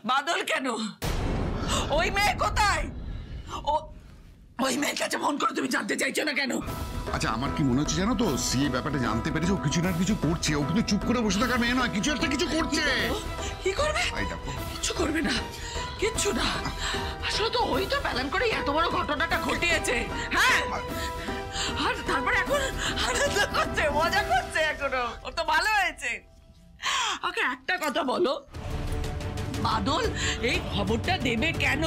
বাদল কেন? ওই মেয়ে কোথায়? ওই মেয়ের কাছে ফোন করে তুমি জানতে চাইছো না কেন? আচ্ছা, আমার কি মনে হচ্ছে জানো তো, সি ব্যাপারটা জানতে পেরেছে, ও কিছু না কিছু করছে। ও কিন্তু চুপ করে বসে থাকার মেয়ে নয়, কিছু একটা কিছু করছে। কি করবে? কিছু করবে না, কিচ্ছু না। আসলে তো ওই তো প্ল্যান করে এত বড় ঘটনাটা ঘটিয়েছে। হ্যাঁ, আর তারপরে এখন আনন্দ করছে, মজা করছে। এখনো ও তো ভালো হয়েছে। ওকে একটা কথা বলো, বাদল এই খবরটা দেবে কেন?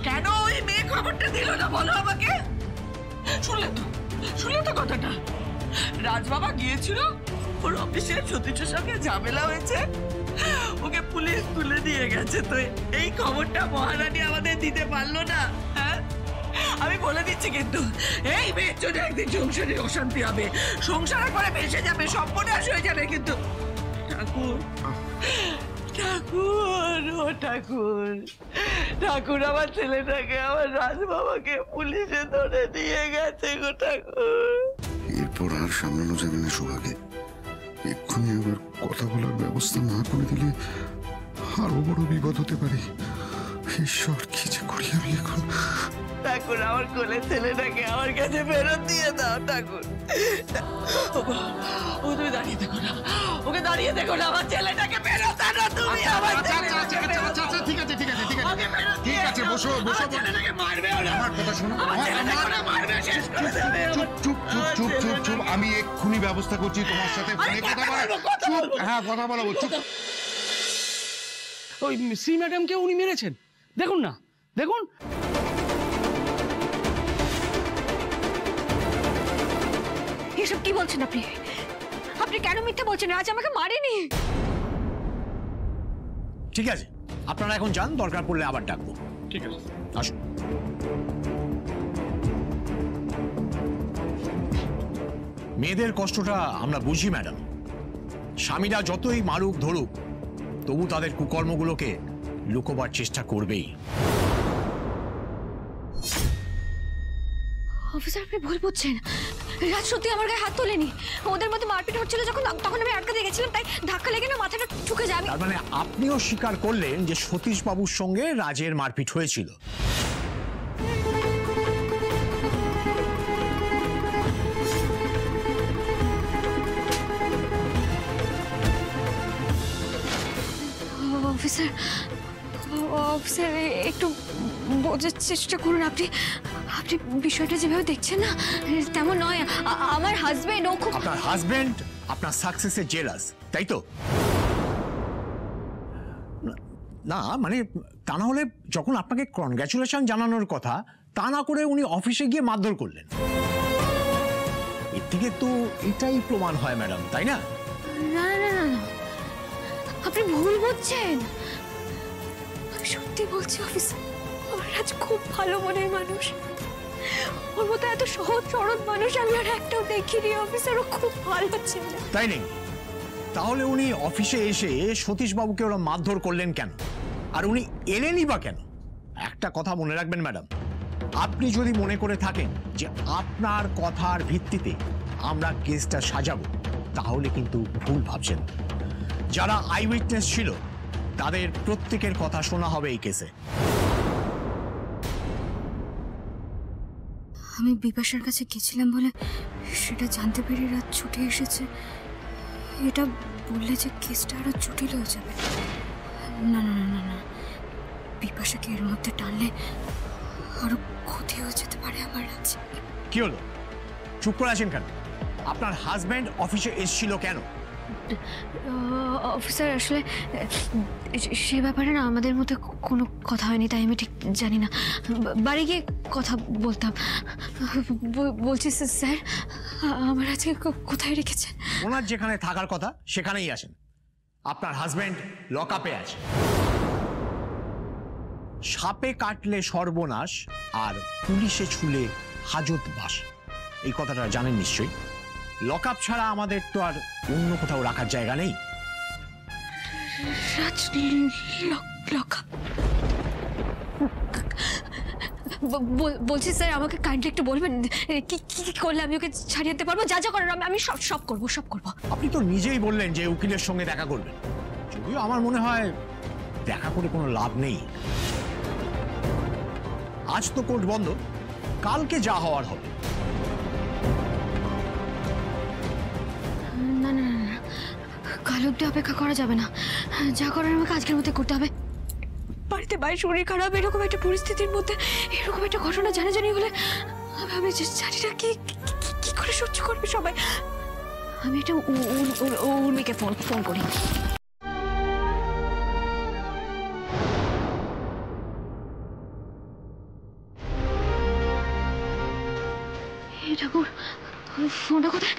কেন ওই মেয়ে খবরটা দিল না বলো আমাকে? শুনলে তো কথাটা, রাজবাবা গিয়েছিল, ওর অফিসে সতীশের সঙ্গে ঝামেলা হয়েছে, ওকে পুলিশ তুলে দিয়ে গেছে। তো এই খবরটা মহারানী আমাদের দিতে পারলো না। হ্যাঁ, আমি বলে দিচ্ছি কিন্তু এই মেয়ের জন্য একদিন সংসারে অশান্তি হবে, সংসার করে ভেসে যাবে, সর্বনাশ হয়ে যাবে। কিন্তু ঠাকুর ঠাকুর ও ঠাকুর, ঠাকুর আমার ছেলেটাকে, আমার রাজবাবাকে পুলিশে ধরে দিয়ে গেছে গো ঠাকুর। এরপর আর সামলানো যাবে না শোভাকে। এক্ষুনি আবার কথা বলার ব্যবস্থা না করে দিলে আরো বড় বিপদ হতে পারে। ঈশ্বর, কি যে করি আমি এখন। ঠাকুর, আমার কোলে ছেলেটাকে আমার কাছে ফেরত দিয়ে দাও ঠাকুর। ও তুমি দাঁড়িয়ে দেখো না, ওকে দাঁড়িয়ে দেখো না, আমার ছেলেটাকে ফেরত আনো তুমি। ঠিক আছে ঠিক আছে ঠিক আছে ঠিক আছে, বসো বসো। আমার কথা শোনো, চুপ চুপ চুপ চুপ চুপ। আমি এক্ষুনি ব্যবস্থা করছি, তোমার সাথে ফোনে কথা বলবো। চুপ, হ্যাঁ কথা বলবো, চুপ। ওই সি ম্যাডামকে উনি মেরেছেন, দেখুন না, দেখুন। এসব কি বলছেন আপনি? আপনি কেন মিথ্যা বলছেন? আজ আমাকে মারেনি। ঠিক আছে, আপনারা এখন যান, দরকার পড়লে আবার ডাকবো। ঠিক আছে, আসুন। মেয়েদের কষ্টটা আমরা বুঝি ম্যাডাম। স্বামীরা যতই মারুক ধরুক, তবু তাদের কুকর্মগুলোকে লুকোবার চেষ্টা করবেই। অফিসার, আপনি ভুল বুঝছেন। রাজ সত্যি আমার গায়ে হাত তোলেনি। ওদের মধ্যে মারপিট হচ্ছিল যখন, তখন আমি আটকাতে গেছিলাম, তাই ধাক্কা লেগে না মাথাটা ঠুকে যায়। তার মানে আপনিও স্বীকার করলেন যে সতীশ বাবুর সঙ্গে রাজের মারপিট হয়েছিল? অফিসার, অফিসার একটু বোঝার চেষ্টা করুন। আপনি আপনি বিষয়টা যেভাবে দেখছেন না, তেমন নয়। আমার হাজবেন্ড, ও খুব... আপনার হাজবেন্ড আপনার সাকসেসে জেলাস, তাই তো? না মানে তা না হলে যখন আপনাকে কনগ্রাচুলেশন জানানোর কথা, তা না করে উনি অফিসে গিয়ে মারধর করলেন। এর থেকে তো এটাই প্রমাণ হয় ম্যাডাম, তাই না? না না না না, আপনি ভুল বুঝছেন। আমি সত্যি বলছি অফিসার, রাজ খুব ভালো মনের মানুষ। ওর মতো এত সহজ সরল মানুষ আমি আর একটাও দেখিনি অফিসার। ও খুব ভালো ছেলে। তাই নেই? তাহলে উনি অফিসে এসে সতীশ বাবুকে ওরা মারধর করলেন কেন? আর উনি এলেনই বা কেন? একটা কথা মনে রাখবেন ম্যাডাম, আপনি যদি মনে করে থাকেন যে আপনার কথার ভিত্তিতে আমরা কেসটা সাজাবো, তাহলে কিন্তু ভুল ভাবছেন। যারা আই উইটনেস ছিল তাদের প্রত্যেকের কথা শোনা হবে এই কেসে। আমি বিপাশার কাছে গেছিলাম বলে সেটা জানতে পেরে রাত ছুটে এসেছে। এটা বললে যে কেসটা আরো জটিল হয়ে যাবে। না না না না, বিপাশাকে এর মধ্যে টানলে আরো ক্ষতি হয়ে যেতে পারে আমার। আজ কি হলো, চুপ করে আছেন কেন? আপনার হাজবেন্ড অফিসে এসেছিল কেন? অফিসার, আসলে সে ব্যাপারে না আমাদের মধ্যে কোনো কথা হয়নি, তাই আমি ঠিক জানি না। বাড়ি গিয়ে কথা বলতাম। বলছি স্যার, আমার আজকে কোথায় রেখেছেন? ওনার যেখানে থাকার কথা সেখানেই আসেন। আপনার হাজবেন্ড লকআপে আছে। সাপে কাটলে সর্বনাশ, আর পুলিশে ছুলে হাজত বাস, এই কথাটা জানেন নিশ্চয়ই। লকআপ ছাড়া আমাদের তো আর অন্য কোথাও রাখার জায়গা নেই। লকআপ বলছি স্যার, আমাকে কাইন্ডলি একটু বলবেন কি কি করলে আমি ওকে ছাড়িয়ে দিতে পারবো? যা যা করার আমি সব করবো। আপনি তো নিজেই বললেন যে উকিলের সঙ্গে দেখা করবেন। যদিও আমার মনে হয় দেখা করে কোনো লাভ নেই। আজ তো কোর্ট বন্ধ, কালকে যা হওয়ার হবে। না না না না, কাল অব্দি অপেক্ষা করা যাবে না। যা করার আমাকে আজকের মধ্যে করতে হবে। বাড়িতে বাইরে শরীর খারাপ, এরকম একটা পরিস্থিতির মধ্যে এরকম একটা ঘটনা জানাজানি হলে আমি জানি না কি করে সহ্য করবে সবাই। আমি একটা উর্মিকে ফোন করি। ঠাকুর, ফোনটা কোথায়?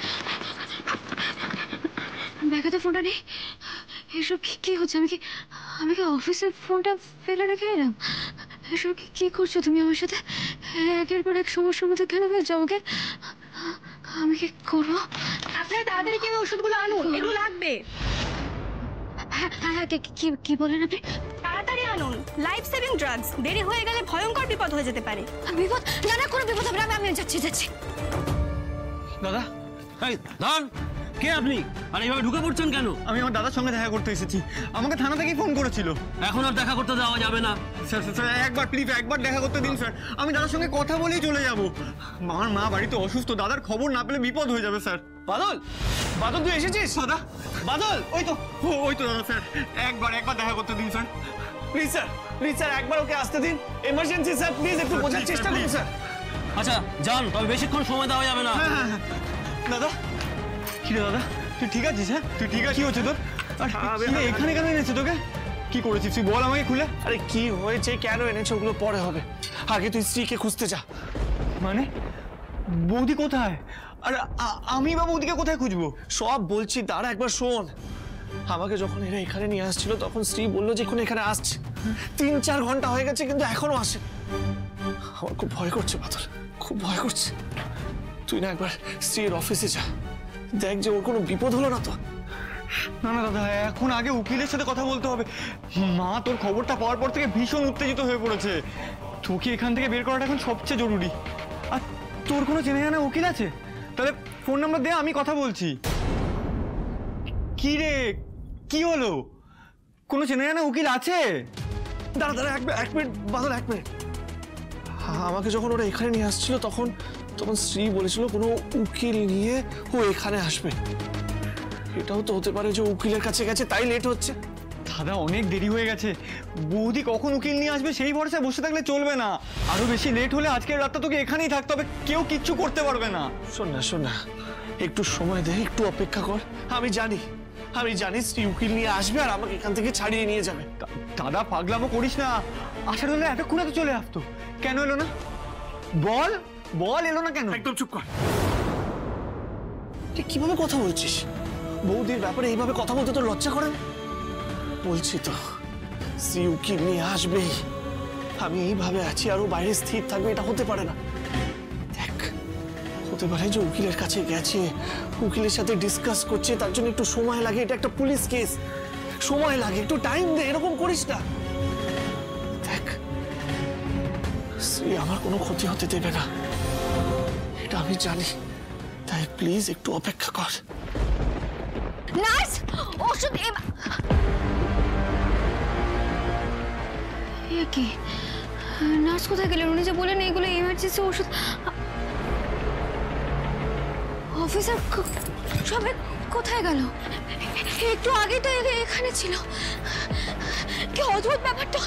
ব্যাগে ফোনটা নেই। এসব কি হচ্ছে? আমি কি অফিসের ফোনটা ফেলে রেখে এলাম? এসব কি করছো তুমি আমার সাথে? একের পর এক সমস্যার মধ্যে কেন ফেলছো আমাকে? আমি কি করবো? আপনারা তাড়াতাড়ি কেউ ওষুধগুলো আনুন, এগুলো লাগবে। হ্যাঁ হ্যাঁ, কি বলেন আপনি? তাড়াতাড়ি আনুন, লাইফ সেভিং ড্রাগস। দেরি হয়ে গেলে ভয়ঙ্কর বিপদ হয়ে যেতে পারে। বিপদ? না না, কোনো বিপদ হবে না। আমি যাচ্ছি। দাদা, এই দাঁড়ান, কে আপনি? আর এইভাবে ঢুকে পড়ছেন কেন? আমি আমার দাদার সঙ্গে দেখা করতে এসেছি। আমাকে থানা থেকেই ফোন করেছিল। এখন আর দেখা করতে দেওয়া যাবে না। স্যার স্যার একবার প্লিজ একবার দেখা করতে দিন স্যার। আমি দাদার সঙ্গে কথা বলেই চলে যাব। আমার মা বাড়িতে অসুস্থ, দাদার খবর না পেলে বিপদ হয়ে যাবে স্যার। বাদল, বাদল তুই এসেছিস? দাদা বাদল, ওই তো দাদা স্যার, একবার দেখা করতে দিন স্যার। প্লিজ স্যার একবার ওকে আসতে দিন। এমার্জেন্সি স্যার, প্লিজ একটু বোঝার চেষ্টা করুন স্যার। আচ্ছা যান, তবে বেশিক্ষণ সময় দেওয়া যাবে না। দাদা কি রে দাদা, তুই ঠিক আছিস? হ্যাঁ তুই ঠিক আছিস? কি হচ্ছে তোর? আর এখানে কেন এনেছে তোকে? কি করেছিস তুই বল আমাকে খুলে। আরে কি হয়েছে, কেন এনেছে ওগুলো পরে হবে, আগে তুই স্ত্রীকে খুঁজতে যা। মানে বৌদি কোথায়? আর আমি বা বৌদিকে কোথায় খুঁজবো? সব বলছি, দাঁড়া একবার শোন। আমাকে যখন এরা এখানে নিয়ে আসছিল তখন স্ত্রী বললো যে এখন এখানে আসছে। 3-4 ঘন্টা হয়ে গেছে কিন্তু এখনো আসে। আমার খুব ভয় করছে বাদল, খুব ভয় করছে। তুই না একবার স্ত্রীর অফিসে যা, দেখ যে ওর কোনো বিপদ হলো না তো। না না দাদা, এখন আগে উকিলের সাথে কথা বলতে হবে। মা তোর খবরটা পাওয়ার পর থেকে ভীষণ উত্তেজিত হয়ে পড়েছে। তোকে এখান থেকে বের করাটা এখন সবচেয়ে জরুরি। আর তোর কোনো চেনা জানা উকিল আছে? তাহলে ফোন নাম্বার দে, আমি কথা বলছি। কি রে, কি হলো? কোনো চেনা জানা উকিল আছে? দাঁড়া এক মিনিট বাদল, 1 মিনিট। আমাকে যখন ওরা এখানে নিয়ে আসছিল তখন স্ত্রী বলেছিল কোনো উকিল নিয়ে ও এখানে আসবে। এটাও তো হতে পারে যে উকিলের কাছে গেছে তাই লেট হচ্ছে। দাদা অনেক দেরি হয়ে গেছে। বৌদি কখন উকিল নিয়ে আসবে সেই ভরসায় বসে থাকলে চলবে না। আরো বেশি লেট হলে আজকের রাতটা তোকে এখানেই থাকতে হবে, কেউ কিচ্ছু করতে পারবে না। শোন না একটু সময় দে, একটু অপেক্ষা কর। আমি জানি স্ত্রী উকিল নিয়ে আসবে আর আমাকে এখান থেকে ছাড়িয়ে নিয়ে যাবে। দাদা পাগলামো করিস না। আসার হলে এতক্ষণ তো চলে আসতো, কেন এলো না? বল এলো না কেন? একদম চুপ কর। তুই কিভাবে কথা বলছিস? বৌদির ব্যাপারে এইভাবে কথা বলতে তোর লজ্জা করে না? বলছি তো স্ত্রী উকিল নিয়ে আসবেই। আমি এইভাবে আছি আর ও বাইরে স্থির থাকবে, এটা হতে পারে না। দেখ, হতে পারে যে উকিলের কাছে গেছে, উকিলের সাথে ডিসকাস করছে, তার জন্য একটু সময় লাগে। এটা একটা পুলিশ কেস, সময় লাগে, একটু টাইম দে। এরকম করিস না। দেখ, স্ত্রী আমার কোনো ক্ষতি হতে দেবে না, এটা আমি জানি। তাই প্লিজ একটু অপেক্ষা কর। নার্স, ওষুধ। কি নার্স কোথায় গেলেন? উনি যে বলেন এগুলো ইমার্জেন্সি ওষুধ। অফিসার সবাই কোথায় গেল? একটু আগে তো এখানে ছিল। কি অদ্ভুত ব্যাপারটা!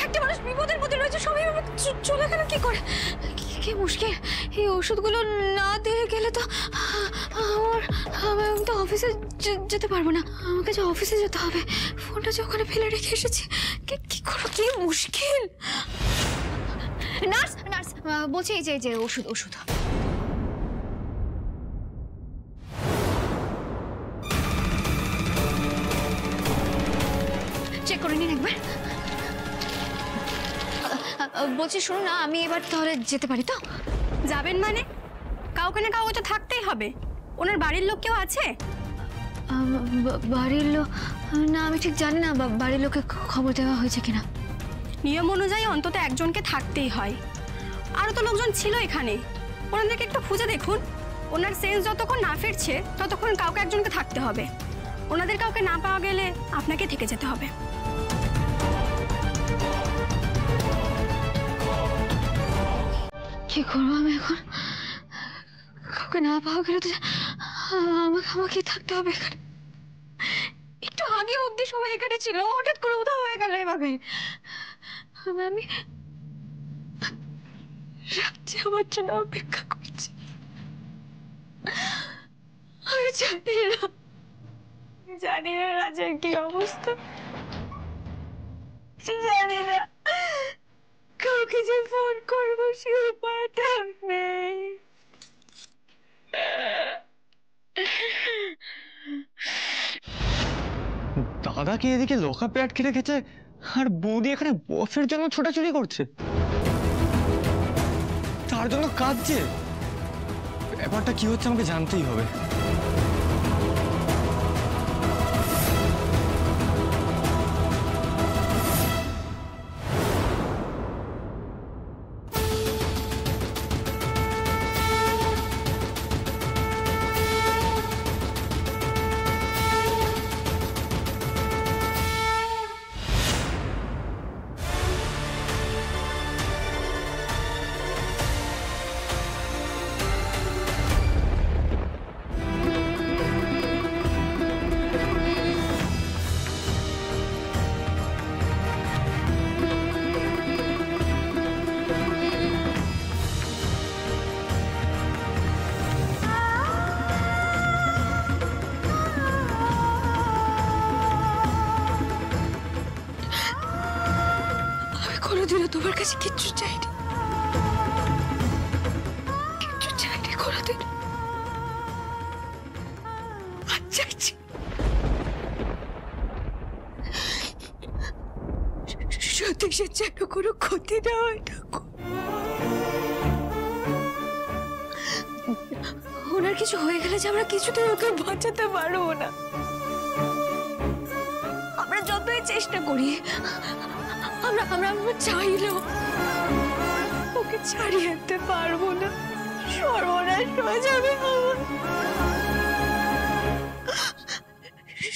একটা মানুষ বিপদের মধ্যে রয়েছে, সবাই চলে গেল কি করে? কি মুশকিল! এই ওষুধগুলো না দিয়ে গেলে তো আমি তো অফিসে যেতে পারবো না। আমাকে যে অফিসে যেতে হবে, ফোনটা যে ওখানে ফেলে রেখে এসেছি। কি করবো? কি মুশকিল! নার্স বলছি, এই যে ওষুধ। চেক করে নিন একবার। বলছি শুনুন না, আমি এবার তাহলে যেতে পারি তো? যাবেন মানে? কাউকে না কাউকে তো থাকতেই হবে। ওনার বাড়ির লোক কেউ আছে? বাড়ির লোক না, আমি ঠিক জানি না বাড়ির লোকে খবর দেওয়া হয়েছে কিনা। নিয়ম অনুযায়ী অন্তত একজনকে থাকতেই হয়। আরও তো লোকজন ছিল এখানে, ওনাদেরকে একটু খুঁজে দেখুন। ওনার সেন্স যতক্ষণ না ফিরছে ততক্ষণ কাউকে একজনকে থাকতে হবে। ওনাদের কাউকে না পাওয়া গেলে আপনাকে থেকে যেতে হবে। কি করবো আমি এখন? কাউকে না পাওয়া গেলে তো আমাকে থাকতে হবে এখানে। একটু আগে অব্দি সবাই এখানে ছিল, হঠাৎ করে উধাও হয়ে গেল এভাবে। আমি রাজ্যে আমার জন্য অপেক্ষা করছি। আমি জানি না রাজের কি অবস্থা, জানি না কাউকে যে ফোন করবো সে উপায়টা নেই। দাদাকে এদিকে লকআপে আটকে রেখেছে আর বৌদি এখানে বসের জন্য ছোটাছুটি করছে, তার জন্য কাঁদছে। ব্যাপারটা কি হচ্ছে আমাকে জানতেই হবে। কোনোদিনও তোমার কাছে কিচ্ছু চাইনি, কিচ্ছু চাইনি কোনোদিন। আজ চাইছি সতীশের যেন কোনো ক্ষতি না হয় ঠাকুর। ওনার কিছু হয়ে গেলে যে আমরা কিছুতেই ওকে বাঁচাতে পারবো না। আমরা যতই চেষ্টা করি, আমরা চাইলেও ওকে ছাড়িয়ে আনতে পারবো না। সর্বনাশ হয়ে যাবে,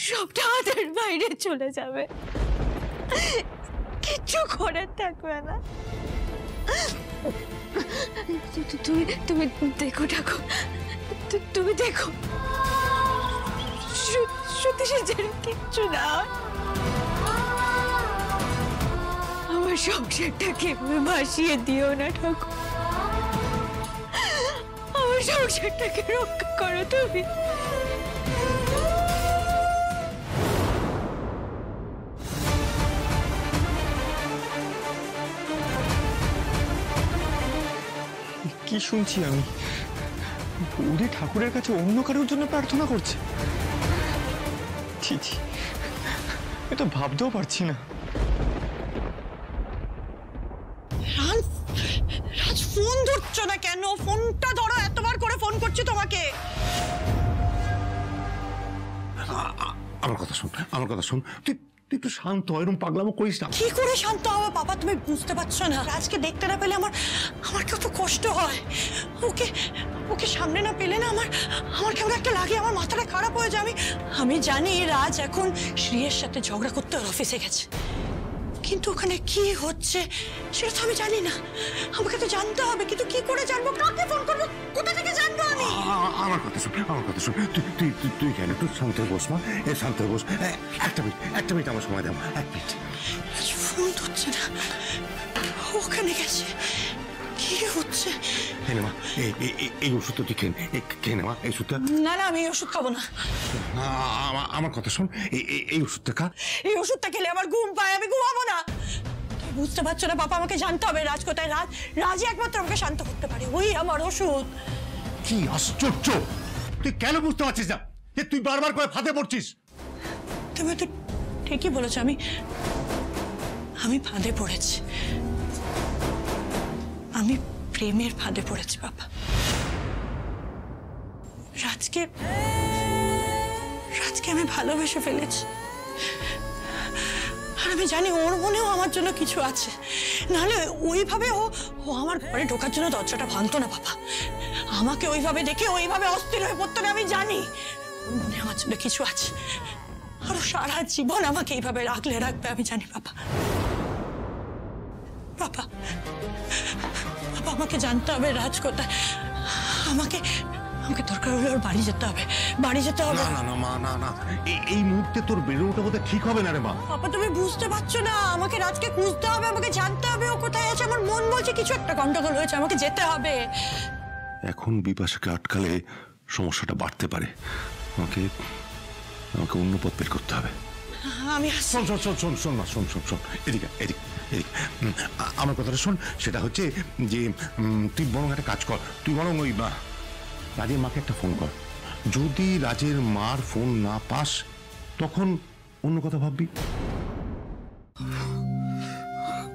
সবটা হাতের বাইরে চলে যাবে, কিচ্ছু করার থাকবে না। তুমি দেখো ঠাকুর, তুমি দেখো সতীশের যেন কিচ্ছু না। আমার সংসারটাকে ভাসিয়ে দিও না ঠাকুর, আমার সংসারটাকে রক্ষা করো তুমি। কি শুনছি আমি? বৌদি ঠাকুরের কাছে অন্য কারোর জন্য প্রার্থনা করছে? ছি ছি, এ তো ভাবতেও পারছি না। রাজ, ফোন ধরছো না কেন? ফোনটা ধরো, এতবার করে ফোন করছি তোমাকে। আমার কথা শোন, আমার কথা শোন, তুই একটু শান্ত হয়, এরকম পাগলামো করিস না। কি করে শান্ত হবে বাবা? তুমি বুঝতে পারছো না, রাজকে দেখতে না পেলে আমার কত কষ্ট হয়। ওকে সামনে না পেলে না আমার কেমন একটা লাগে, আমার মাথাটা খারাপ হয়ে যায়। আমি জানি রাজ এখন শ্রীয়ের সাথে ঝগড়া করতে ওর অফিসে গেছে, কিন্তু ওখানে কি হচ্ছে সেটা তো আমি জানি না। আমাকে তো জানতে হবে, কিন্তু কি করে জানবো? কাকে ফোন করবো? কোথা থেকে জানবো আমি? আমার কথা শোন, আমার কথা শোন, তুই কেন একটু শান্ত হয়ে বস মা, শান্ত হয়ে বস। একটা মিনিট আমার সময় দাও, 1 মিনিট। ফোন ধরছে না, ওখানে গেছে, কি হচ্ছে? মা এই ওষুধটা তুই খেয়ে নে মা, এই ওষুধটা। না আমি এই ওষুধ খাবো না। আমার কথা শোন, এই ওষুধটা খা। এই ওষুধটা খেলে আমার ঘুম পায়, আমি ঘুমাবো না। তুই বুঝতে পারছো না বাবা, আমাকে জানতে হবে রাজ কোথায়। রাজই একমাত্র আমাকে শান্ত করতে পারে, ওই আমার ওষুধ। কি আশ্চর্য, তুই কেন বুঝতে পারছিস না যে তুই বারবার করে ফাঁদে পড়ছিস? তুমি তো ঠিকই বলেছো, আমি ফাঁদে পড়েছি। আমি প্রেমের ফাঁদে পড়েছি বাবা। রাজকে আমি ভালোবেসে ফেলেছি, আর আমি জানি ওর মনেও আমার জন্য কিছু আছে। নাহলে ওইভাবে ও আমার ঘরে ঢোকার জন্য দরজাটা ভাঙতো না বাবা। আমাকে ওইভাবে দেখে ওইভাবে অস্থির হয়ে পড়তো না, আমি জানি ওর মনে আমার জন্য কিছু আছে। আর সারা জীবন আমাকে এইভাবে রাখবে, আমি জানি বাবা। বাবা, বাবা আমাকে জানতে হবে রাজ কোথায়। আমাকে আমাকে দরকার হলে ওর বাড়ি যেতে হবে, বাড়ি যেতে হবে। না না না মা, না না, এই মুহূর্তে তোর বেরো ওঠা বোধহয় ঠিক হবে না রে মা। বাবা তুমি বুঝতে পারছো না, আমাকে রাজকে খুঁজতে হবে, আমাকে জানতে হবে ও কোথায় আছে। আমার মন বলছে কিছু একটা গন্ডগোল হয়েছে, আমাকে যেতে হবে। এখন বিপাশাকে আটকালে সমস্যাটা বাড়তে পারে। আমাকে আমাকে অন্য পথ বের করতে হবে। আমি শোন শোন শোন শোন শোন না, শোন শোন শোন, এদিকে এদিকে এদিকে আমার কথাটা শোন। সেটা হচ্ছে যে তুই বরং একটা কাজ কর, তুই বরং ওই রাজের মাকে একটা ফোন কর। যদি রাজের মার ফোন না পাস তখন অন্য কথা ভাববি।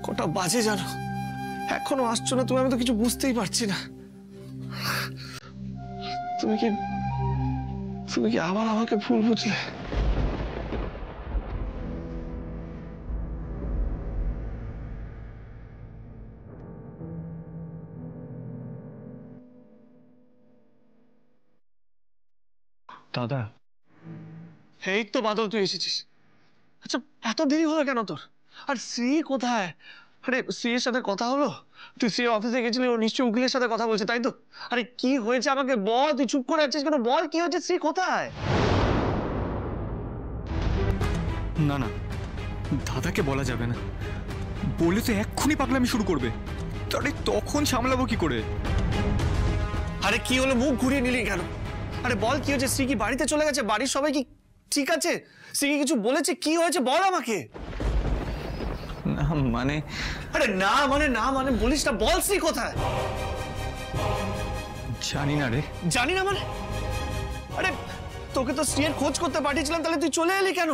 কটা বাজে জানো, এখনো আসছো না তুমি? আমি তো কিছু বুঝতেই পারছি না। তুমি কি আবার আমাকে ভুল বুঝলে? দাদা, এই তো বাদল, তুই এসেছিস। আচ্ছা এত দেরি হলো কেন তোর? আর শ্রী কোথায়? আরে শ্রীর সাথে কথা হলো? তুই শ্রী অফিসে গেছিলি, ও নিশ্চয়ই উকিলের সাথে কথা বলছে, তাই তো? আরে কি হয়েছে আমাকে বল, তুই চুপ করে আছিস কেন? বল কি হয়েছে, শ্রী কোথায়? না না, দাদাকে বলা যাবে না, বলে তো এক্ষুনি পাগলামি শুরু করবে। তাহলে তখন সামলাবো কি করে? আরে কি হলো, মুখ ঘুরিয়ে নিলি কেন? আরে বল কি হয়েছে? শ্রী কি বাড়িতে চলে গেছে? বাড়ির সবাই কি ঠিক আছে? শ্রী কি কিছু বলেছে? কি হয়েছে বল আমাকে। না মানে, আরে না মানে বলিস না, বল শ্রী কোথায়? জানি না রে। জানি না মানে? আরে তোকে তো শ্রীর খোঁজ করতে পাঠিয়েছিলাম, তাহলে তুই চলে এলি কেন?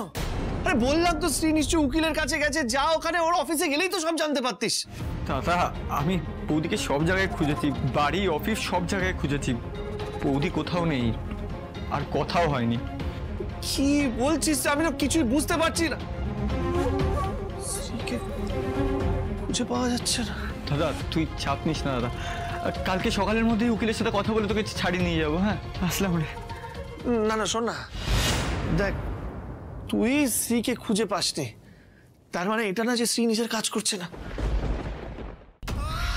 আরে বললাম তো শ্রী নিশ্চয়ই উকিলের কাছে গেছে, যা ওখানে, ওর অফিসে গেলেই তো সব জানতে পারতিস। দাদা, আমি বৌদিকে সব জায়গায় খুঁজেছি, বাড়ি অফিস সব জায়গায় খুঁজেছি, বৌদি কোথাও নেই, আর কথাও হয়নি। কি বলছিস? আমি তো কিছুই বুঝতে পারছি না। শ্রীকে খুঁজে পাওয়া যাচ্ছে না। দাদা তুই চাপ নিস না দাদা, কালকে সকালের মধ্যেই উকিলের সাথে কথা বলে তোকে ছাড়িয়ে নিয়ে যাবো। হ্যাঁ, আসলাম রে। না না শোন না, দেখ তুই শ্রীকে খুঁজে পাসনি, তার মানে এটা না যে শ্রী নিজের কাজ করছে না।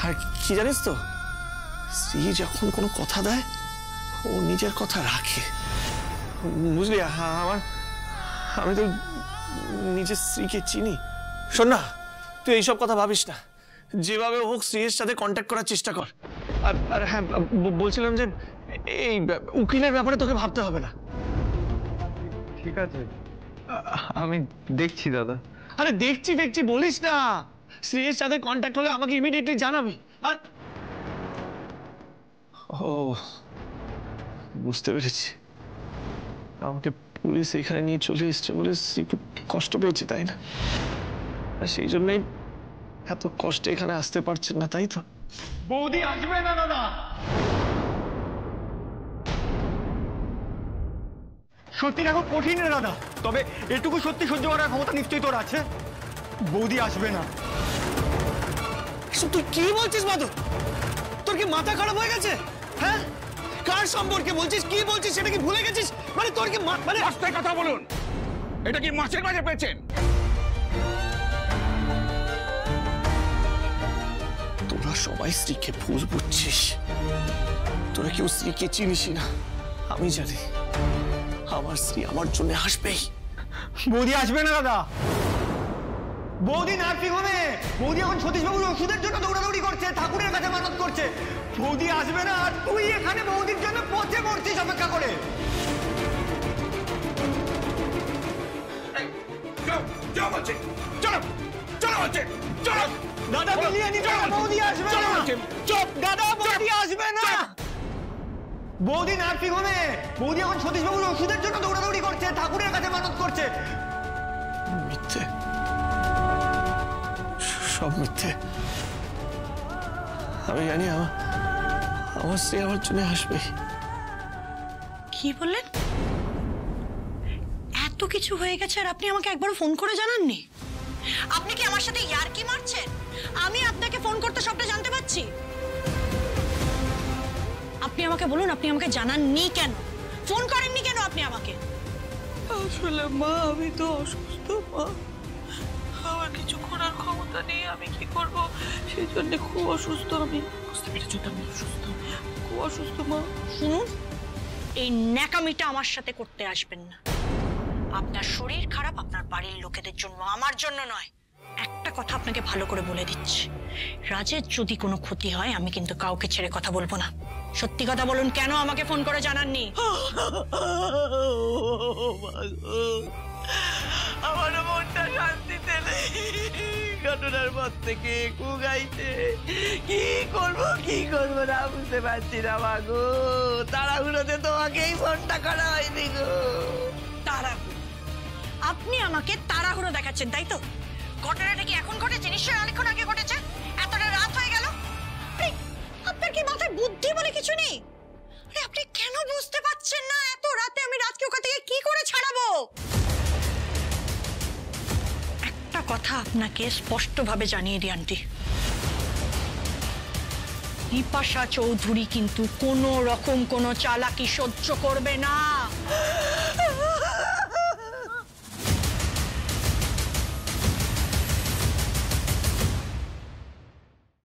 আর কি জানিস তো, শ্রী যখন কোনো কথা দেয় ও নিজের কথা রাখে, বুঝলি? আমি তো নিজের স্ত্রীকে চিনি। শোন না, তুই এইসব কথা ভাবিস না, যেভাবে হোক শ্রীর সাথে কন্ট্যাক্ট করার চেষ্টা কর। আর হ্যাঁ, বলছিলাম যে এই উকিলের ব্যাপারে তোকে ভাবতে হবে না। ঠিক আছে, আমি দেখছি দাদা। আরে দেখছি বলিস না, শ্রীর সাথে কন্ট্যাক্ট হলে আমাকে ইমিডিয়েটলি জানাবি। আর ও বুঝতে পেরেছি, আমাকে পুলিশ এখানে নিয়ে চলে এসছে বলে শ্রী খুব কষ্ট পেয়েছে, তাই না? আর সেই জন্যই এত কষ্টে এখানে আসতে পারছেন না, তাই তো? বৌদি আসবে না দাদা, সত্যি এখন কঠিন রে দাদা, তবে এটুকু সত্যি সহ্য করার ক্ষমতা নিশ্চয়ই তোর আছে। বৌদি আসবে না। তুই কি বলছিস মাধব? তোর কি মাথা খারাপ হয়ে গেছে? হ্যাঁ, কার সম্পর্কে বলছিস, কি বলছিস সেটা কি ভুলে গেছিস? মানে তোর কি মানে রাস্তায় কথা বলুন, এটা কি মাছের মাঝে পেয়েছেন? তোরা সবাই স্ত্রীকে ভুল বুঝছিস, তোরা কেউ স্ত্রীকে চিনিস না। আমি জানি আমার স্ত্রী আমার জন্য আসবেই। বৌদি আসবে না দাদা, বৌদি নার্সিং হোমে, বৌদি এখন সতীশবাবুর ওষুধের জন্য দৌড়াদৌড়ি করছে, ঠাকুরের কাছে মানত করছে। বৌদি আসবে না, আর তুই এখানে বৌদির জন্য পচে মরছিস অপেক্ষা করে। দাদা মিলিয়ে নিবে, বৌদি আসবে না। চুপ দাদা, বৌদি আসবে না। বৌদি নার্সিং হোমে, বৌদি এখন সতীশবাবুর ওষুধের জন্য দৌড়াদৌড়ি করছে, ঠাকুরের কাছে মানত করছে। মিথ্যে, সব মিথ্যে। আমি জানি আমার স্ত্রী আমার জন্য আসবে। কি বললেন? এত কিছু হয়ে গেছে আর আপনি আমাকে একবারও ফোন করে জানাননি? আপনি কি আমার সাথে ইয়ার্কি মারছেন? আমি আপনাকে ফোন করতে সবটা জানতে পারছি। আপনি আমাকে বলুন, আপনি আমাকে জানাননি কেন? ফোন করেননি কেন আপনি আমাকে? আসলে মা, আমি তো অসুস্থ মা, আমার কিছু করার ক্ষমতা অবস্থা নেই, আমি কি করব? সেই জন্য খুব অসুস্থ আমি। বুঝতে পেরেছো তো, আমি অসুস্থ, খুব অসুস্থ মা। শুনুন, এই ন্যাকামিটা আমার সাথে করতে আসবেন না। আপনার শরীর খারাপ আপনার বাড়ির লোকেদের জন্য, আমার জন্য নয়। একটা কথা আপনাকে ভালো করে বলে দিচ্ছি, রাজের যদি কোনো ক্ষতি হয় আমি কিন্তু কাউকে ছেড়ে কথা বলবো না। সত্যি কথা বলুন, কেন আমাকে ফোন করে জানাননি? আমার মনটা শান্তিতে নেই ঘটনার পর থেকে, কুগাইছে। কি করবো না বুঝতে পারছি না মাগো। তাড়াহুড়োতে তোমাকেই ফোনটা করা হয়নি গো। তাড়াহুড়ো? আপনি আমাকে তাড়াহুড়ো দেখাচ্ছেন তাই তো? ঘটনাটা কি এখন ঘটেছে? নিশ্চয়ই অনেকক্ষণ আগে ঘটেছে। এতটা রাত হয়ে গেল। আপনার কি মাথায় বুদ্ধি বলে কিছু নেই? আপনি কেন বুঝতে পারছেন না এত রাতে আমি রাতকে ওখান থেকে কি করে ছাড়াবো? একটা কথা আপনাকে স্পষ্টভাবে জানিয়ে দিই আন্টি, বিপাশা চৌধুরী কিন্তু কোনো রকম কোনো চালাকি সহ্য করবে না।